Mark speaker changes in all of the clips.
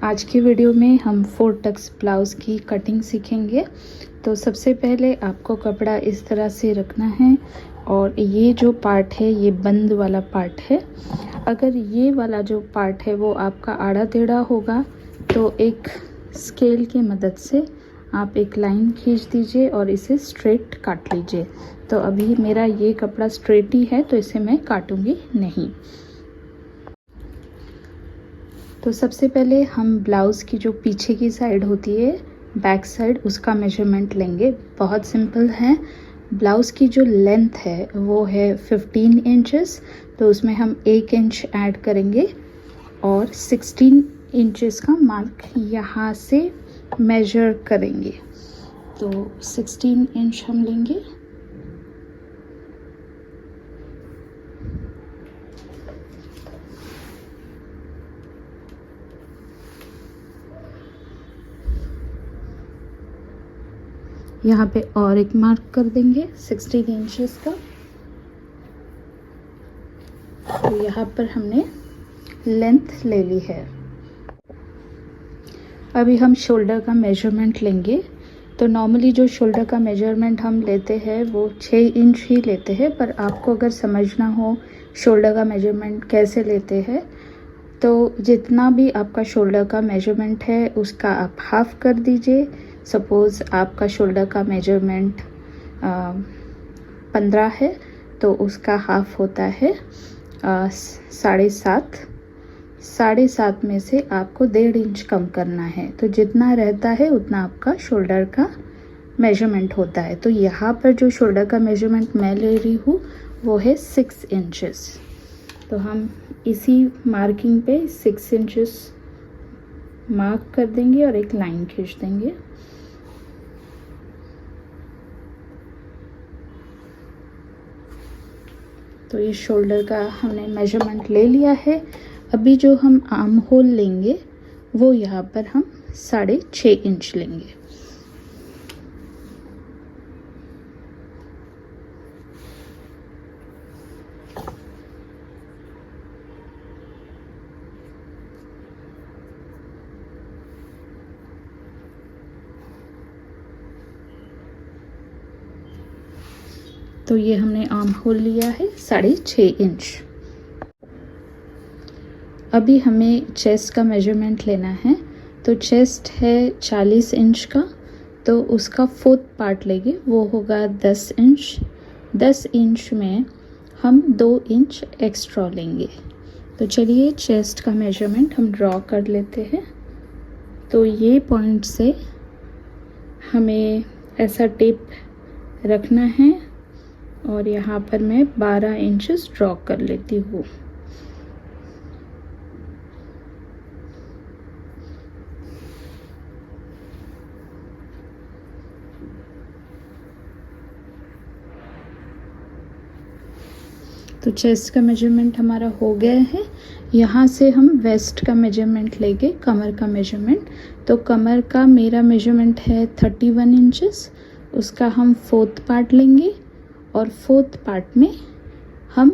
Speaker 1: आज की वीडियो में हम 4 टक्स ब्लाउज़ की कटिंग सीखेंगे। तो सबसे पहले आपको कपड़ा इस तरह से रखना है और ये जो पार्ट है ये बंद वाला पार्ट है। अगर ये वाला जो पार्ट है वो आपका आड़ा टेढ़ा होगा तो एक स्केल की मदद से आप एक लाइन खींच दीजिए और इसे स्ट्रेट काट लीजिए। तो अभी मेरा ये कपड़ा स्ट्रेट ही है तो इसे मैं काटूंगी नहीं। तो सबसे पहले हम ब्लाउज़ की जो पीछे की साइड होती है बैक साइड उसका मेजरमेंट लेंगे। बहुत सिंपल है। ब्लाउज़ की जो लेंथ है वो है 15 इंचेस, तो उसमें हम 1 इंच ऐड करेंगे और 16 इंचेस का मार्क यहाँ से मेजर करेंगे। तो 16 इंच हम लेंगे। यहाँ पे और एक मार्क कर देंगे 16 इंचेस का। तो यहाँ पर हमने लेंथ ले ली है। अभी हम शोल्डर का मेजरमेंट लेंगे। तो नॉर्मली जो शोल्डर का मेजरमेंट हम लेते हैं वो 6 इंच ही लेते हैं, पर आपको अगर समझना हो शोल्डर का मेजरमेंट कैसे लेते हैं तो जितना भी आपका शोल्डर का मेजरमेंट है उसका आप हाफ कर दीजिए। सपोज़ आपका शोल्डर का मेजरमेंट 15 है तो उसका हाफ होता है 7.5। 7.5 में से आपको 1.5 इंच कम करना है। तो जितना रहता है उतना आपका शोल्डर का मेजरमेंट होता है। तो यहाँ पर जो शोल्डर का मेजरमेंट मैं ले रही हूँ वो है 6 इंचेस। तो हम इसी मार्किंग पे 6 इंचेस मार्क कर देंगे और एक लाइन खींच देंगे। तो ये शोल्डर का हमने मेजरमेंट ले लिया है। अभी जो हम आर्म होल लेंगे वो यहाँ पर हम 6.5 इंच लेंगे। तो ये हमने आर्म होल लिया है 6.5 इंच। अभी हमें चेस्ट का मेजरमेंट लेना है। तो चेस्ट है 40 इंच का, तो उसका 4th पार्ट लेंगे, वो होगा 10 इंच। 10 इंच में हम 2 इंच एक्स्ट्रा लेंगे। तो चलिए चेस्ट का मेजरमेंट हम ड्रॉ कर लेते हैं। तो ये पॉइंट से हमें ऐसा टेप रखना है और यहाँ पर मैं 12 इंचेस ड्रॉ कर लेती हूँ। तो चेस्ट का मेजरमेंट हमारा हो गया है। यहाँ से हम वेस्ट का मेजरमेंट लेंगे, कमर का मेजरमेंट। तो कमर का मेरा मेजरमेंट है 31 इंचेस। उसका हम 4th पार्ट लेंगे और 4th पार्ट में हम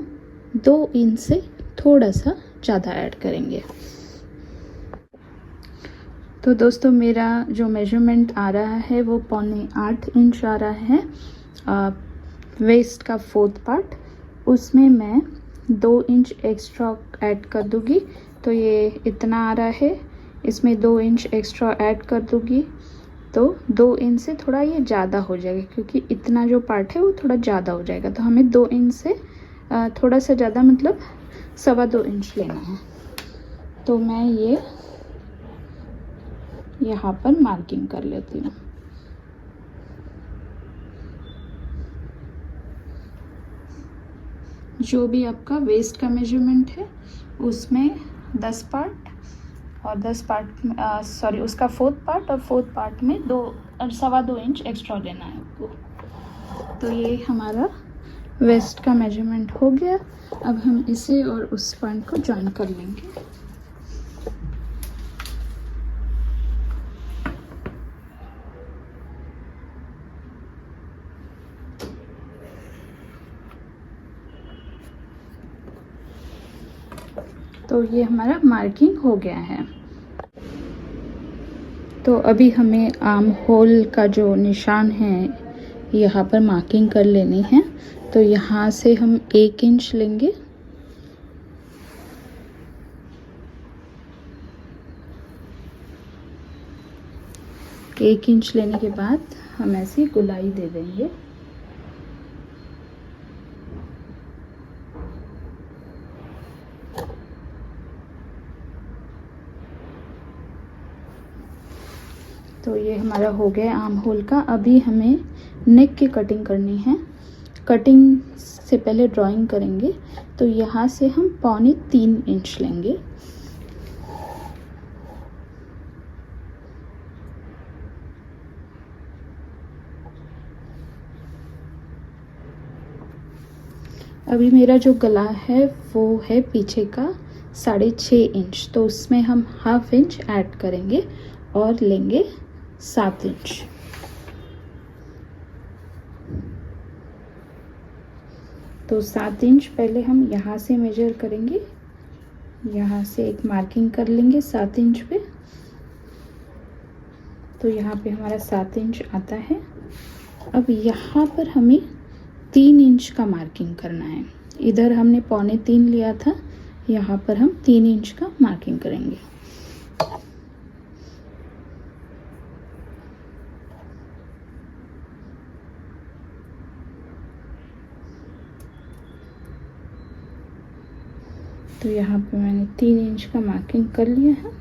Speaker 1: 2 इंच से थोड़ा सा ज़्यादा ऐड करेंगे। तो दोस्तों मेरा जो मेजरमेंट आ रहा है वो 7.25 इंच आ रहा है। वेस्ट का 4th पार्ट, उसमें मैं 2 इंच एक्स्ट्रा ऐड कर दूँगी। तो ये इतना आ रहा है, इसमें 2 इंच एक्स्ट्रा ऐड कर दूँगी तो 2 इंच से थोड़ा ये ज़्यादा हो जाएगा, क्योंकि इतना जो पार्ट है वो थोड़ा ज़्यादा हो जाएगा। तो हमें 2 इंच से थोड़ा सा ज़्यादा मतलब 2.25 इंच लेना है। तो मैं ये यहाँ पर मार्किंग कर लेती हूँ। जो भी आपका वेस्ट का मेजरमेंट है उसमें 10 पार्ट और 10 पार्ट सॉरी उसका 4th पार्ट और 4th पार्ट में 2.25 इंच एक्स्ट्रा लेना है आपको। तो ये हमारा वेस्ट का मेजरमेंट हो गया। अब हम इसे और उस पॉइंट को जॉइन कर लेंगे। तो ये हमारा मार्किंग हो गया है। तो अभी हमें आर्म होल का जो निशान है यहाँ पर मार्किंग कर लेनी है। तो यहाँ से हम 1 इंच लेंगे। एक इंच लेने के बाद हम ऐसी गोलाई दे देंगे। तो ये हमारा हो गया आर्म होल का। अभी हमें नेक की कटिंग करनी है। कटिंग से पहले ड्राइंग करेंगे। तो यहाँ से हम 3.25 इंच लेंगे। अभी मेरा जो गला है वो है पीछे का 6.5 इंच, तो उसमें हम 1/2 इंच ऐड करेंगे और लेंगे 7 इंच। तो 7 इंच पहले हम यहाँ से मेजर करेंगे। यहाँ से एक मार्किंग कर लेंगे 7 इंच पे। तो यहाँ पे हमारा 7 इंच आता है। अब यहाँ पर हमें 3 इंच का मार्किंग करना है। इधर हमने 3.25 लिया था, यहाँ पर हम 3 इंच का मार्किंग करेंगे। तो यहाँ पे मैंने 3 इंच का मार्किंग कर लिया है।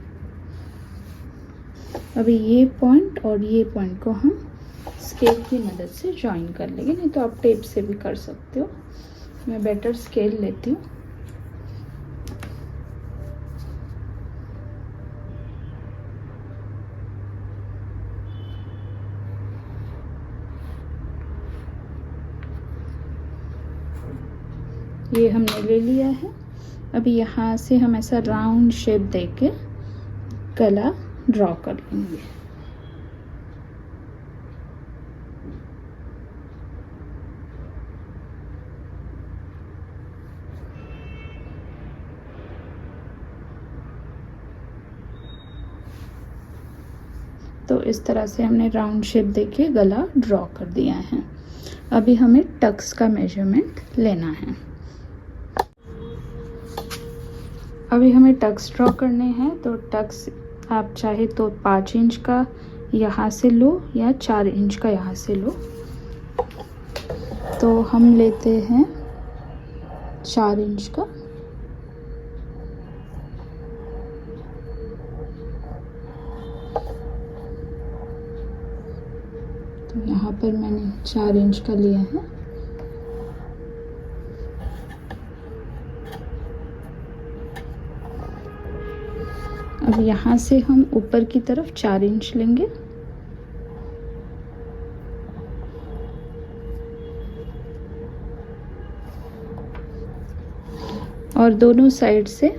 Speaker 1: अभी ये पॉइंट और ये पॉइंट को हम स्केल की मदद से जॉइन कर लेंगे, नहीं तो आप टेप से भी कर सकते हो। मैं बेटर स्केल लेती हूँ। ये हमने ले लिया है। अभी यहाँ से हम ऐसा राउंड शेप देके गला ड्रॉ कर लेंगे। तो इस तरह से हमने राउंड शेप देके गला ड्रॉ कर दिया है। अभी हमें टक्स का मेजरमेंट लेना है। अभी हमें टक्स ड्रॉ करने हैं। तो टक्स आप चाहे तो 5 इंच का यहाँ से लो या 4 इंच का यहाँ से लो। तो हम लेते हैं 4 इंच का। तो यहाँ पर मैंने 4 इंच का लिया है। अब यहाँ से हम ऊपर की तरफ 4 इंच लेंगे और दोनों साइड से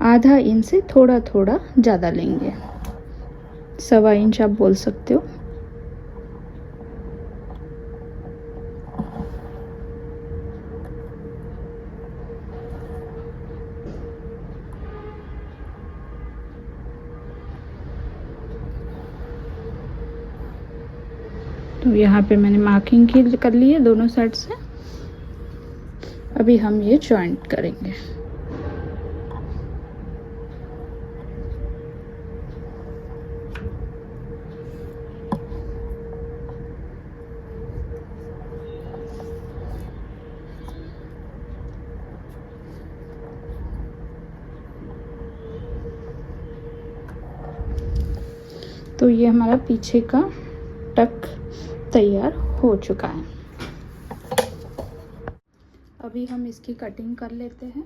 Speaker 1: आधा इंच से थोड़ा थोड़ा ज़्यादा लेंगे। 1.25 इंच आप बोल सकते हो। तो यहाँ पे मैंने मार्किंग की कर ली है दोनों साइड से। अभी हम ये जॉइंट करेंगे। तो ये हमारा पीछे का टक तैयार हो चुका है। अभी हम इसकी कटिंग कर लेते हैं।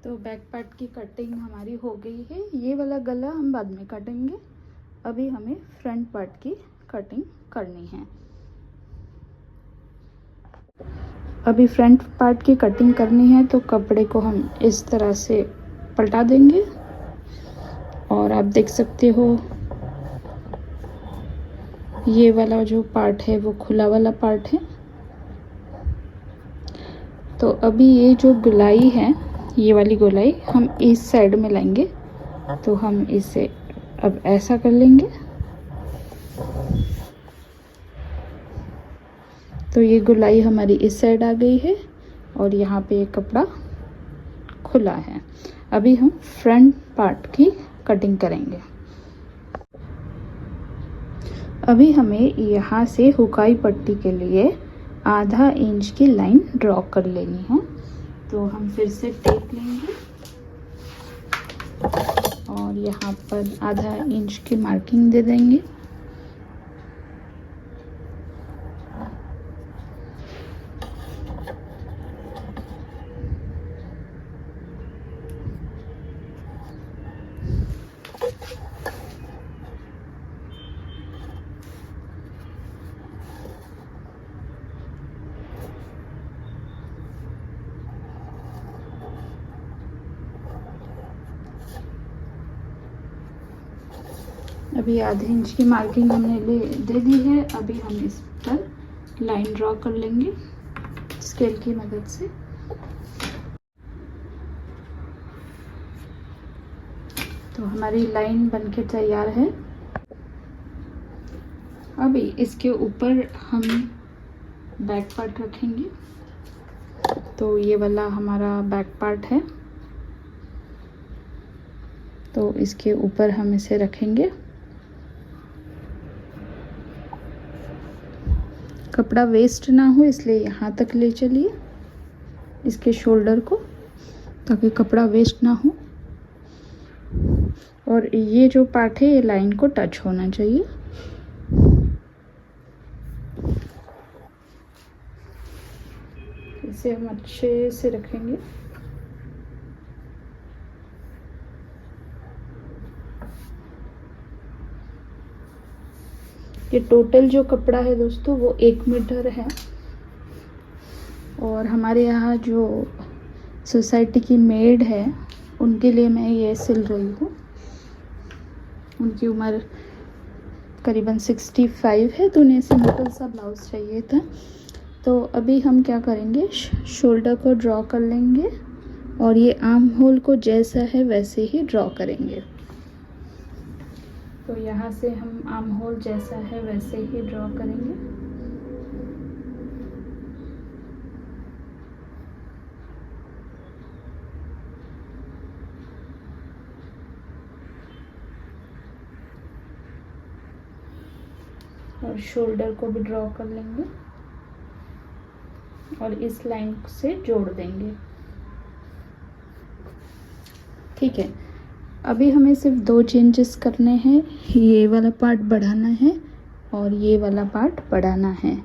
Speaker 1: तो बैक पार्ट की कटिंग हमारी हो गई है। ये वाला गला हम बाद में काटेंगे, अभी हमें फ्रंट पार्ट की कटिंग करनी है। अभी फ्रंट पार्ट की कटिंग करनी है तो कपड़े को हम इस तरह से पलटा देंगे और आप देख सकते हो ये वाला जो पार्ट है वो खुला वाला पार्ट है। तो अभी ये जो गोलाई है, ये वाली गोलाई हम इस साइड में लाएंगे, तो हम इसे अब ऐसा कर लेंगे। तो ये गोलाई हमारी इस साइड आ गई है और यहाँ पे ये कपड़ा खुला है। अभी हम फ्रंट पार्ट की कटिंग करेंगे। अभी हमें यहाँ से हुकाई पट्टी के लिए आधा इंच की लाइन ड्रॉ कर लेनी है। तो हम फिर से टेप लेंगे और यहाँ पर आधा इंच की मार्किंग दे देंगे। अभी आधे इंच की मार्किंग हमने दे दी है। अभी हम इस पर लाइन ड्रॉ कर लेंगे स्केल की मदद से। तो हमारी लाइन बनके तैयार है। अभी इसके ऊपर हम बैक पार्ट रखेंगे। तो ये वाला हमारा बैक पार्ट है, तो इसके ऊपर हम इसे रखेंगे। कपड़ा वेस्ट ना हो इसलिए यहाँ तक ले चलिए इसके शोल्डर को, ताकि कपड़ा वेस्ट ना हो। और ये जो पार्ट है ये लाइन को टच होना चाहिए। इसे हम अच्छे से रखेंगे। ये टोटल जो कपड़ा है दोस्तों वो 1 मीटर है। और हमारे यहाँ जो सोसाइटी की मेड है उनके लिए मैं ये सिल रही हूँ। उनकी उम्र करीबन 65 है, तो उन्हें सिंपल सा ब्लाउज चाहिए था। तो अभी हम क्या करेंगे, शोल्डर को ड्रॉ कर लेंगे और ये आर्म होल को जैसा है वैसे ही ड्रॉ करेंगे। तो यहाँ से हम आर्म होल जैसा है वैसे ही ड्रॉ करेंगे। और शोल्डर को भी ड्रॉ कर लेंगे और इस लाइन से जोड़ देंगे। ठीक है, अभी हमें सिर्फ 2 चेंजेस करने हैं। ये वाला पार्ट बढ़ाना है और ये वाला पार्ट बढ़ाना है।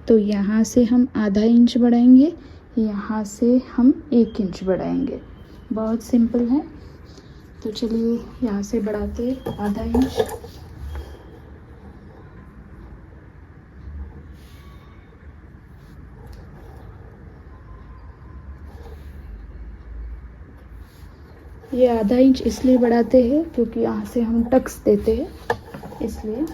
Speaker 1: तो यहाँ से हम आधा इंच बढ़ाएंगे, यहाँ से हम 1 इंच बढ़ाएंगे। बहुत सिंपल है। तो चलिए यहाँ से बढ़ाते आधा इंच। ये आधा इंच इसलिए बढ़ाते हैं क्योंकि यहाँ से हम टक्स देते हैं, इसलिए।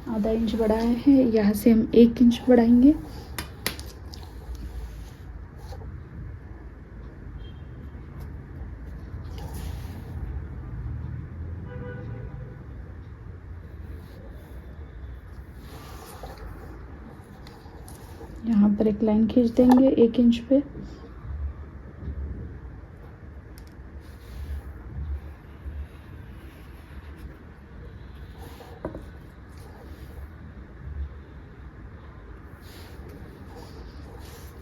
Speaker 1: आधा इंच बढ़ाए हैं, यहाँ से हम 1 इंच बढ़ाएंगे। यहाँ पर एक लाइन खींच देंगे 1 इंच पे।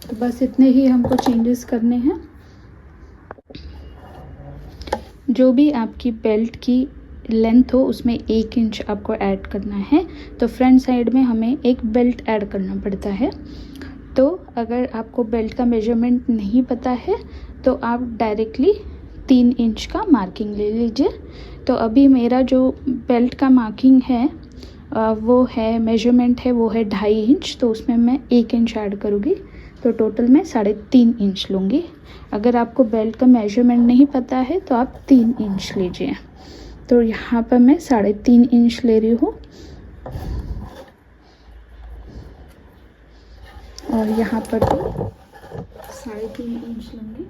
Speaker 1: तो बस इतने ही हमको चेंजेस करने हैं। जो भी आपकी बेल्ट की लेंथ हो उसमें 1 इंच आपको ऐड करना है। तो फ्रंट साइड में हमें एक बेल्ट ऐड करना पड़ता है। तो अगर आपको बेल्ट का मेजरमेंट नहीं पता है तो आप डायरेक्टली 3 इंच का मार्किंग ले लीजिए। तो अभी मेरा जो बेल्ट का मार्किंग है वो है, मेजरमेंट है वो है 2.5 इंच, तो उसमें मैं 1 इंच ऐड करूँगी, तो टोटल मैं 3.5 इंच लूँगी। अगर आपको बेल्ट का मेजरमेंट नहीं पता है तो आप 3 इंच लीजिए। तो यहाँ पर मैं 3.5 इंच ले रही हूँ और यहाँ पर भी 3.5 इंच लूँगी।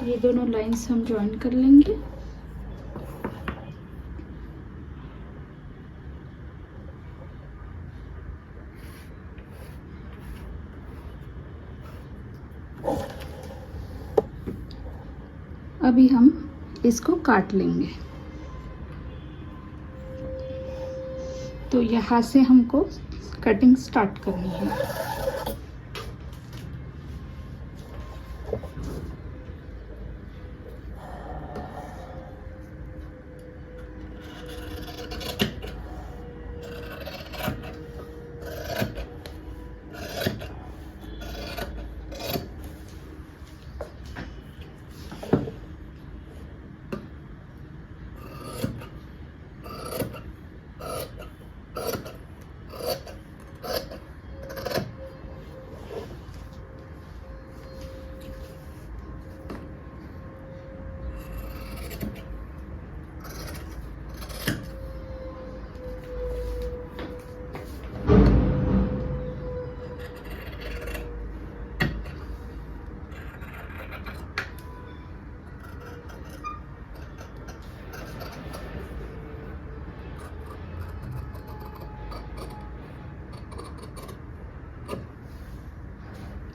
Speaker 1: ये दोनों लाइंस हम ज्वाइन कर लेंगे। अभी हम इसको काट लेंगे। तो यहाँ से हमको कटिंग स्टार्ट करनी है।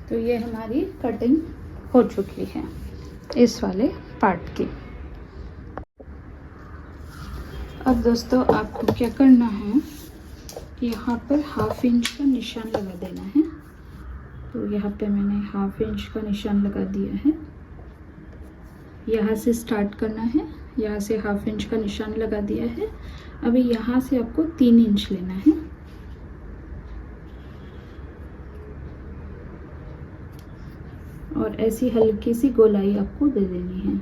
Speaker 1: तो ये हमारी कटिंग हो चुकी है इस वाले पार्ट की। अब दोस्तों आपको क्या करना है, यहाँ पर 1/2 इंच का निशान लगा देना है। तो यहाँ पे मैंने 1/2 इंच का निशान लगा दिया है। यहाँ से स्टार्ट करना है, यहाँ से 1/2 इंच का निशान लगा दिया है। अभी यहाँ से आपको 3 इंच लेना है और ऐसी हल्की सी गोलाई आपको दे देनी है।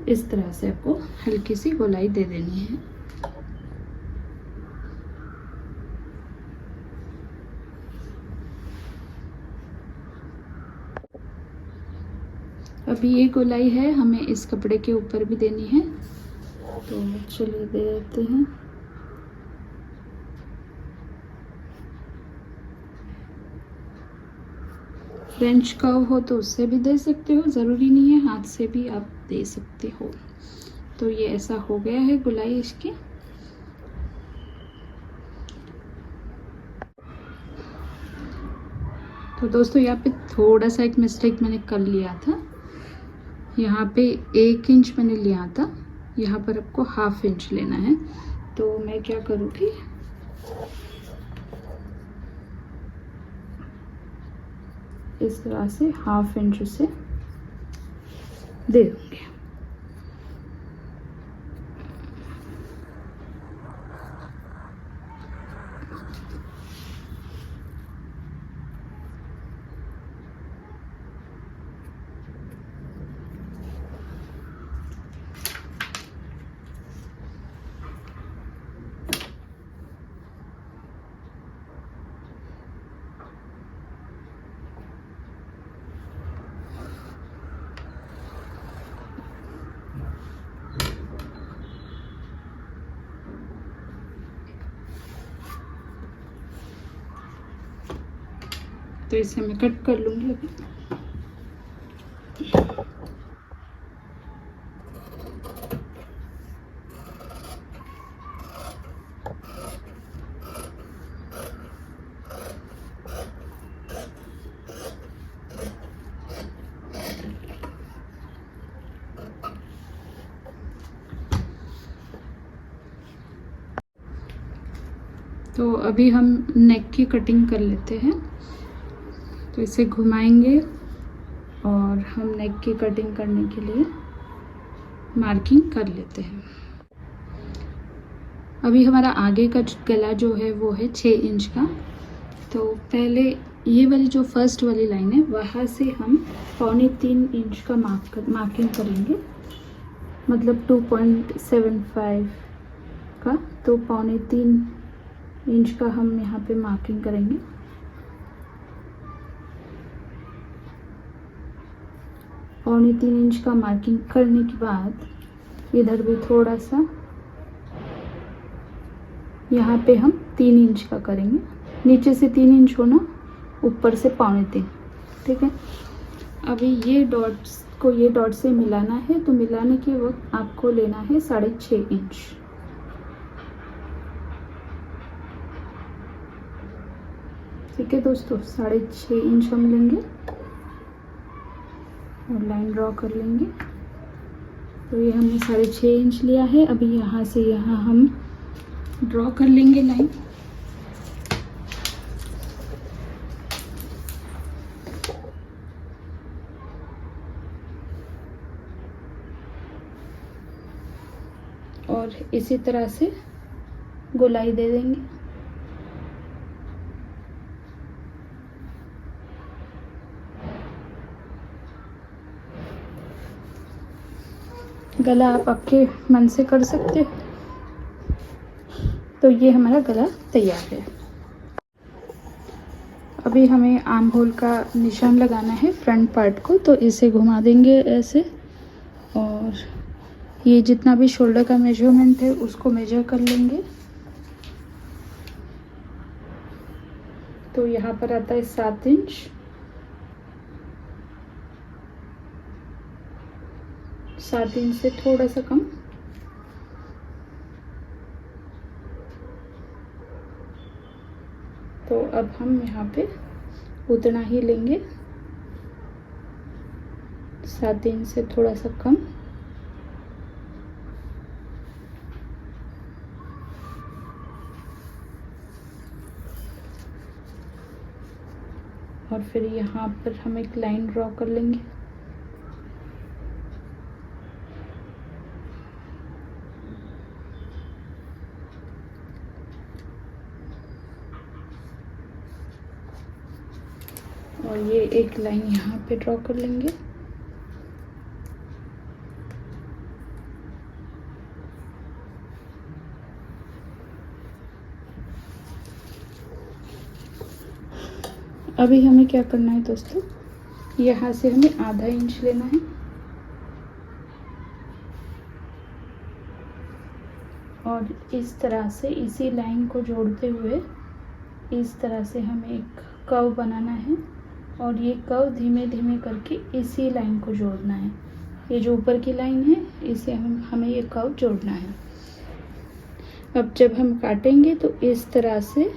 Speaker 1: इस तरह से आपको हल्की सी गोलाई दे देनी है। अभी ये गोलाई है हमें इस कपड़े के ऊपर भी देनी है, तो चलिए दे देते हैं। फ्रेंच कर्व हो तो उससे भी दे सकते हो, ज़रूरी नहीं है, हाथ से भी आप दे सकते हो। तो ये ऐसा हो गया है गोलाई इसकी। तो दोस्तों यहाँ पे थोड़ा सा एक मिस्टेक मैंने कर लिया था। यहाँ पे 1 इंच मैंने लिया था, यहाँ पर आपको 1/2 इंच लेना है। तो मैं क्या करूँगी, इस तरह से 1/2 इंच से दे दूँगी। तो इसे मैं कट कर लूँगी अभी। तो अभी हम नेक की कटिंग कर लेते हैं। तो इसे घुमाएंगे और हम नेक की कटिंग करने के लिए मार्किंग कर लेते हैं। अभी हमारा आगे का गला जो है वो है 6 इंच का। तो पहले ये वाली जो फर्स्ट वाली लाइन है वहाँ से हम 2.25 इंच का मार्किंग करेंगे, मतलब 2.75 का। तो 2.25 इंच का हम यहाँ पे मार्किंग करेंगे। पौने 3 इंच का मार्किंग करने के बाद इधर भी थोड़ा सा यहाँ पे हम 3 इंच का करेंगे। नीचे से 3 इंच होना, ऊपर से 2.25, ठीक है। अभी ये डॉट्स को ये डॉट से मिलाना है, तो मिलाने के वक्त आपको लेना है 6.5 इंच। ठीक है दोस्तों, 6.5 इंच हम लेंगे और लाइन ड्रॉ कर लेंगे। तो ये हमने 6.5 इंच लिया है। अभी यहाँ से यहाँ हम ड्रॉ कर लेंगे लाइन। और इसी तरह से गोलाई दे देंगे। गला आप आपके मन से कर सकते हो। तो ये हमारा गला तैयार है। अभी हमें आर्म होल का निशान लगाना है फ्रंट पार्ट को। तो इसे घुमा देंगे ऐसे, और ये जितना भी शोल्डर का मेजरमेंट है उसको मेजर कर लेंगे। तो यहाँ पर आता है 7 इंच। सात इंच से थोड़ा सा कम। तो अब हम यहाँ पे उतना ही लेंगे, 7 इंच से थोड़ा सा कम। और फिर यहाँ पर हम एक लाइन ड्रॉ कर लेंगे। और ये एक लाइन यहाँ पे ड्रॉ कर लेंगे। अभी हमें क्या करना है दोस्तों, यहाँ से हमें आधा इंच लेना है और इस तरह से इसी लाइन को जोड़ते हुए इस तरह से हमें एक कर्व बनाना है। और ये कर्व धीमे धीमे करके इसी लाइन को जोड़ना है। ये जो ऊपर की लाइन है इसे हमें ये कर्व जोड़ना है। अब जब हम काटेंगे तो इस तरह से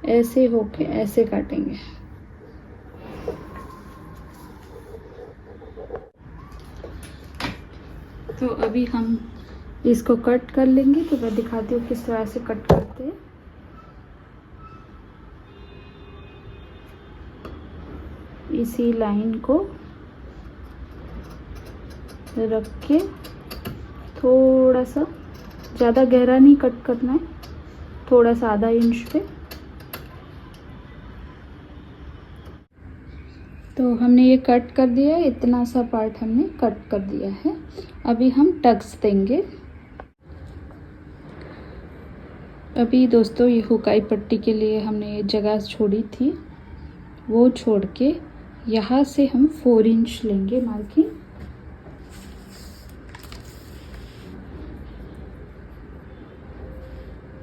Speaker 1: ऐसे होके ऐसे काटेंगे। तो अभी हम इसको कट कर लेंगे। तो मैं दिखाती हूँ किस तरह से कट करते हैं। इसी लाइन को रख के थोड़ा सा, ज़्यादा गहरा नहीं कट करना है, थोड़ा सा आधा इंच पे। तो हमने ये कट कर दिया है, इतना सा पार्ट हमने कट कर दिया है। अभी हम टक्स देंगे। अभी दोस्तों ये हुकाई पट्टी के लिए हमने ये जगह छोड़ी थी, वो छोड़ के यहाँ से हम 4 इंच लेंगे मार्किंग।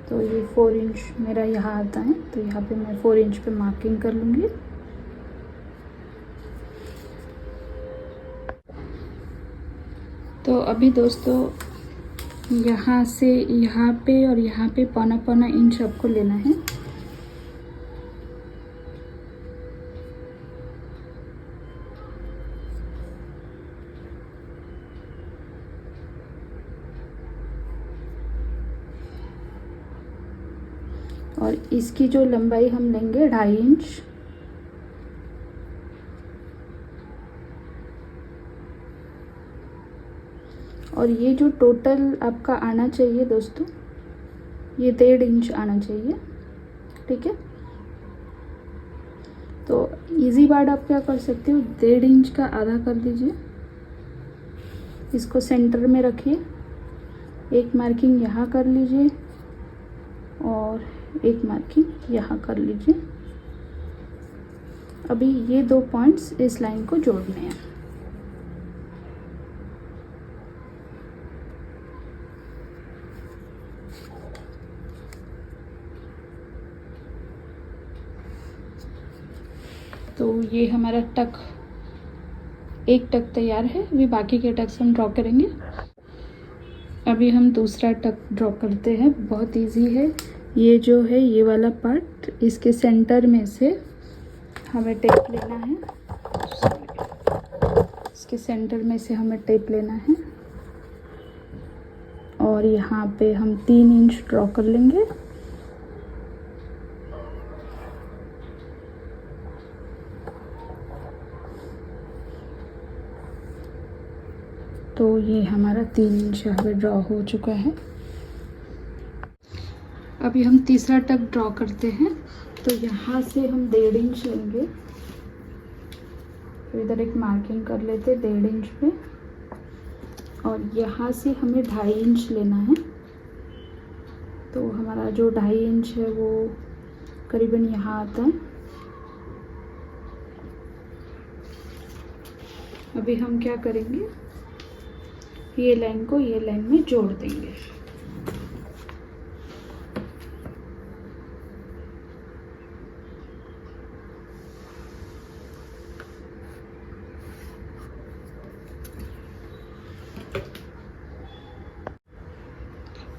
Speaker 1: तो ये 4 इंच मेरा यहाँ आता है, तो यहाँ पे मैं 4 इंच पे मार्किंग कर लूँगी। तो अभी दोस्तों यहाँ से यहाँ पे और यहाँ पे 1.25 इंच आपको लेना है। और इसकी जो लंबाई हम लेंगे 2.5 इंच। और ये जो टोटल आपका आना चाहिए दोस्तों, ये 1.5 इंच आना चाहिए। ठीक है, तो इजी बात आप क्या कर सकते हो, 1.5 इंच का आधा कर दीजिए, इसको सेंटर में रखिए, एक मार्किंग यहाँ कर लीजिए और एक मार्किंग यहाँ कर लीजिए। अभी ये 2 पॉइंट्स इस लाइन को जोड़ने हैं। तो ये हमारा एक टक तैयार है। अभी बाकी के टक्स हम ड्रॉ करेंगे। अभी हम दूसरा टक ड्रॉ करते हैं। बहुत इजी है। ये जो है ये वाला पार्ट, इसके सेंटर में से हमें टेप लेना है। इसके सेंटर में से हमें टेप लेना है और यहाँ पे हम 3 इंच ड्रॉ कर लेंगे। तो ये हमारा 3 इंच यहाँ पे ड्रॉ हो चुका है। अभी हम तीसरा टक ड्रॉ करते हैं। तो यहाँ से हम 1.5 इंच लेंगे, तो इधर एक मार्किंग कर लेते 1.5 इंच पे, और यहाँ से हमें 2.5 इंच लेना है। तो हमारा जो 2.5 इंच है वो करीबन यहाँ आता है। अभी हम क्या करेंगे, ये लाइन को ये लाइन में जोड़ देंगे।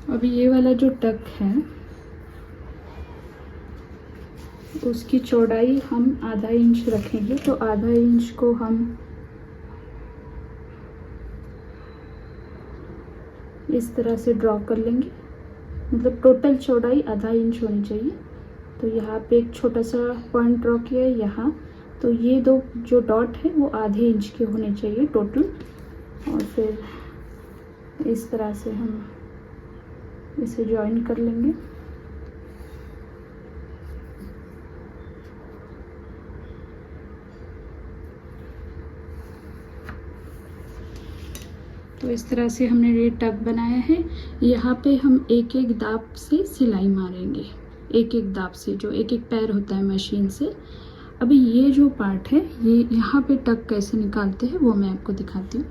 Speaker 1: अभी ये वाला जो टक है उसकी चौड़ाई हम 0.5 इंच रखेंगे। तो 0.5 इंच को हम इस तरह से ड्रॉ कर लेंगे। मतलब टोटल चौड़ाई 0.5 इंच होनी चाहिए। तो यहाँ पे एक छोटा सा पॉइंट ड्रॉ किया है यहाँ। तो ये 2 जो डॉट है वो आधे इंच के होने चाहिए टोटल। और फिर इस तरह से हम इसे ज्वाइन कर लेंगे। तो इस तरह से हमने ये टक बनाया है। यहाँ पे हम एक एक दाब से सिलाई मारेंगे, एक एक दाब से, जो एक एक पैर होता है मशीन से। अभी ये जो पार्ट है, ये यहाँ पे टक कैसे निकालते हैं वो मैं आपको दिखाती हूँ।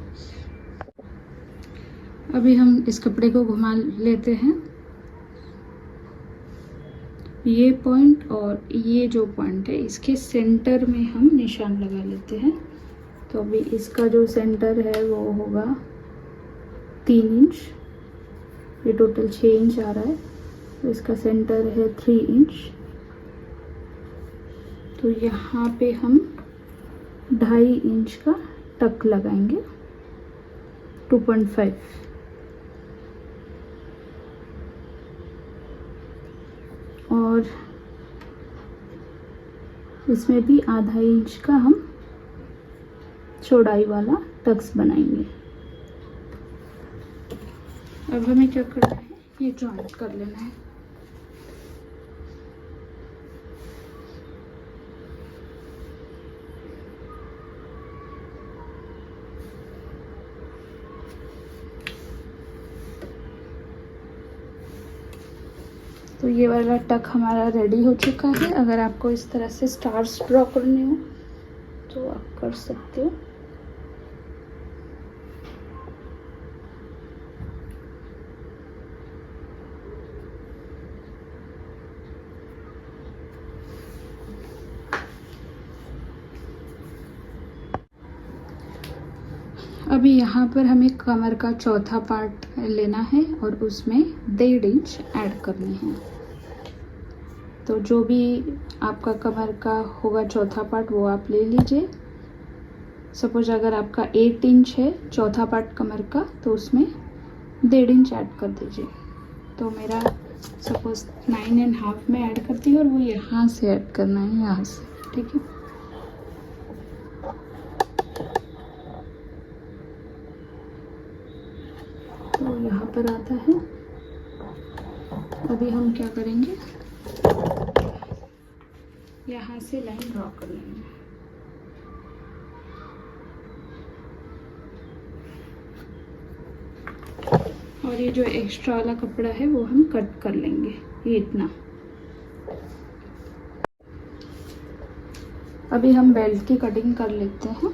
Speaker 1: अभी हम इस कपड़े को घुमा लेते हैं। ये पॉइंट और ये जो पॉइंट है इसके सेंटर में हम निशान लगा लेते हैं। तो अभी इसका जो सेंटर है वो होगा 3 इंच। ये टोटल 6 इंच आ रहा है। तो इसका सेंटर है 3 इंच। तो यहाँ पे हम 2.5 इंच का टक लगाएंगे, 2.5। और इसमें भी 0.5 इंच का हम चौड़ाई वाला टक्स बनाएंगे। अब हमें क्या करना है, ये जॉइंट कर लेना है। तो ये वाला टक हमारा रेडी हो चुका है। अगर आपको इस तरह से स्टार्स ड्रॉ करने हो तो आप कर सकते हो। अभी यहाँ पर हमें कमर का चौथा पार्ट लेना है और उसमें 1.5 इंच ऐड करने हैं। तो जो भी आपका कमर का होगा चौथा पार्ट वो आप ले लीजिए। सपोज अगर आपका 8 इंच है चौथा पार्ट कमर का, तो उसमें 1.5 इंच ऐड कर दीजिए। तो मेरा सपोज 9.5 में ऐड करती हूँ और वो यहाँ से ऐड करना है, यहाँ से, ठीक है। तो यहाँ पर आता है। अभी हम क्या करेंगे, यहाँ से लाइन ड्रॉ कर लेंगे। और ये जो एक्स्ट्रा वाला कपड़ा है वो हम कट कर लेंगे, ये इतना। अभी हम बेल्ट की कटिंग कर लेते हैं।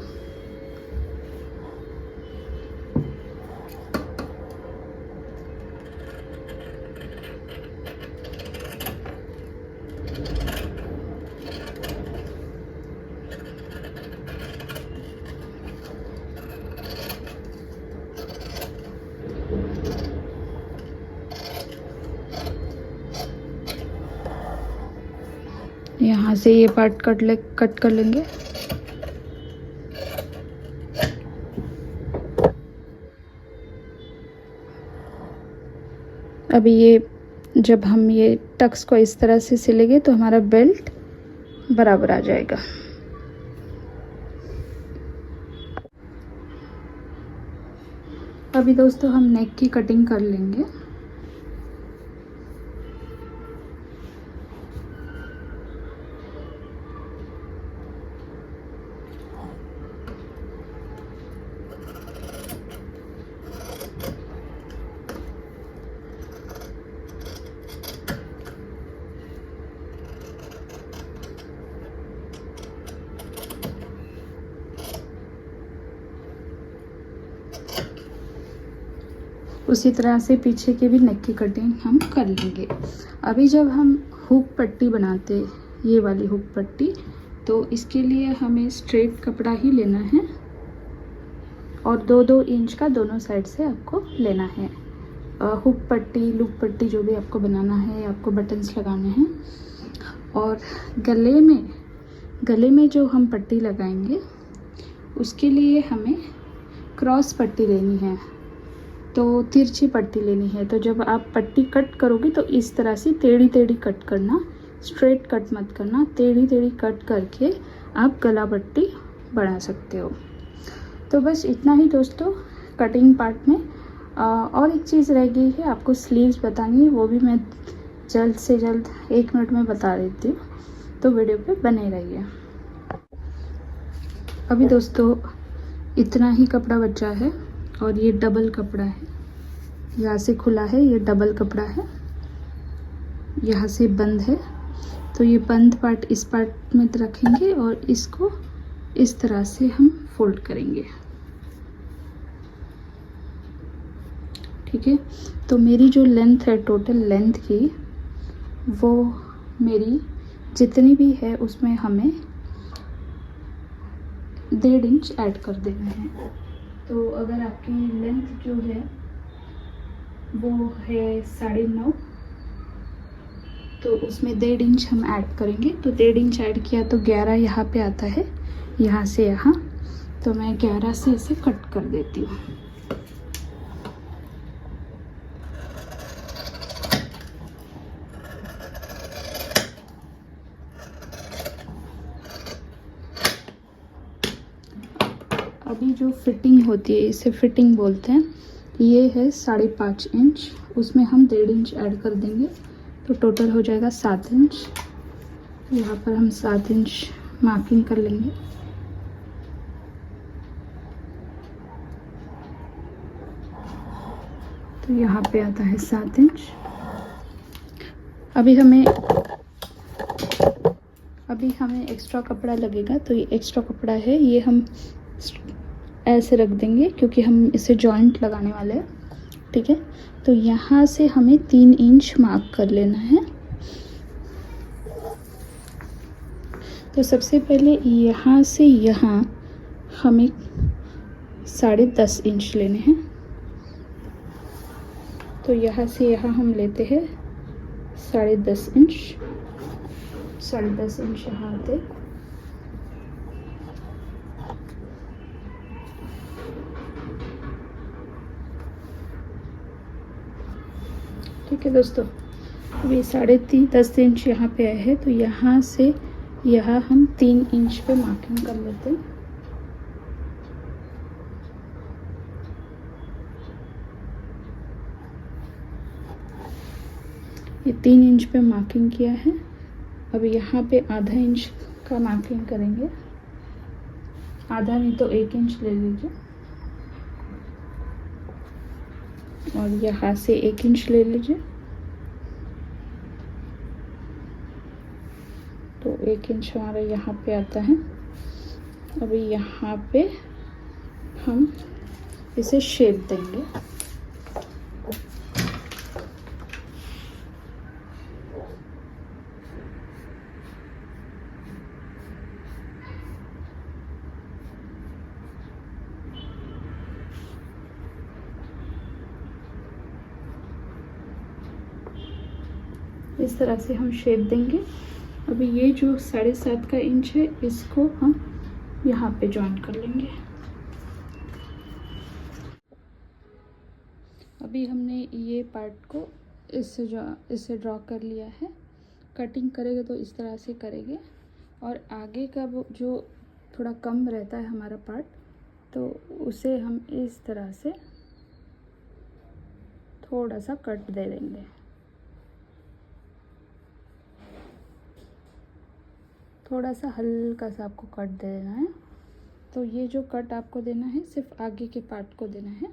Speaker 1: यहाँ से ये पार्ट कट कर लेंगे। अभी ये जब हम ये टक्स को इस तरह से सिलेंगे तो हमारा बेल्ट बराबर आ जाएगा। अभी दोस्तों हम नेक की कटिंग कर लेंगे। उसी तरह से पीछे के भी नेक की कटिंग हम कर लेंगे। अभी जब हम हुक पट्टी बनाते, ये वाली हुक पट्टी, तो इसके लिए हमें स्ट्रेट कपड़ा ही लेना है और 2-2 इंच का दोनों साइड से आपको लेना है। हुक पट्टी, लूप पट्टी जो भी आपको बनाना है, आपको बटन्स लगाने हैं। और गले में जो हम पट्टी लगाएंगे उसके लिए हमें क्रॉस पट्टी लेनी है, तो तिरछी पट्टी लेनी है। तो जब आप पट्टी कट करोगे तो इस तरह से टेढ़ी टेढ़ी कट करना, स्ट्रेट कट मत करना, टेढ़ी टेढ़ी कट करके आप गला पट्टी बना सकते हो। तो बस इतना ही दोस्तों कटिंग पार्ट में। और एक चीज़ रह गई है आपको स्लीव्स बतानी है, वो भी मैं जल्द से जल्द 1 मिनट में बता देती हूँ, तो वीडियो पे बने रहिए। अभी दोस्तों इतना ही कपड़ा बचा है और ये डबल कपड़ा है, यहाँ से खुला है, ये डबल कपड़ा है, यहाँ से बंद है। तो ये बंद पार्ट इस पार्ट में रखेंगे और इसको इस तरह से हम फोल्ड करेंगे, ठीक है। तो मेरी जो लेंथ है टोटल लेंथ की, वो मेरी जितनी भी है उसमें हमें 1.5 इंच ऐड कर देना है। तो अगर आपकी लेंथ जो है वो है 9.5, तो उसमें 1.5 इंच हम ऐड करेंगे। तो 1.5 इंच ऐड किया तो 11 यहाँ पे आता है, यहाँ से यहाँ। तो मैं 11 से इसे कट कर देती हूँ। अभी जो फिटिंग होती है, इसे फिटिंग बोलते हैं, ये है 5.5 इंच, उसमें हम 1.5 इंच ऐड कर देंगे तो टोटल हो जाएगा 7 इंच। यहाँ पर हम 7 इंच मार्किंग कर लेंगे। तो यहाँ पे आता है 7 इंच। अभी हमें एक्स्ट्रा कपड़ा लगेगा, तो ये एक्स्ट्रा कपड़ा है, ये हम ऐसे रख देंगे क्योंकि हम इसे जॉइंट लगाने वाले हैं, ठीक है। तो यहाँ से हमें 3 इंच मार्क कर लेना है। तो सबसे पहले यहाँ से यहाँ हमें 10.5 इंच लेने हैं। तो यहाँ से यहाँ हम लेते हैं 10.5 इंच, 10.5 इंच यहाँ आते। ठीक है दोस्तों, अभी 3.5-10 इंच यहाँ पे है, तो यहाँ से यहाँ हम 3 इंच पे मार्किंग कर लेते हैं। ये 3 इंच पे मार्किंग किया है। अब यहाँ पे आधा इंच का मार्किंग करेंगे, आधा नहीं तो 1 इंच ले लीजिए, और यहाँ से 1 इंच ले लीजिए, तो 1 इंच हमारा यहाँ पे आता है। अभी यहाँ पे हम इसे शेप देंगे। इस तरह से हम शेप देंगे। अभी ये जो 7.5 का इंच है, इसको हम यहाँ पे जॉइन कर लेंगे। अभी हमने ये पार्ट को इससे ड्रॉ कर लिया है। कटिंग करेंगे तो इस तरह से करेंगे, और आगे का वो जो थोड़ा कम रहता है हमारा पार्ट, तो उसे हम इस तरह से थोड़ा सा कट दे देंगे। थोड़ा सा हल्का सा आपको कट दे देना है। तो ये जो कट आपको देना है, सिर्फ आगे के पार्ट को देना है।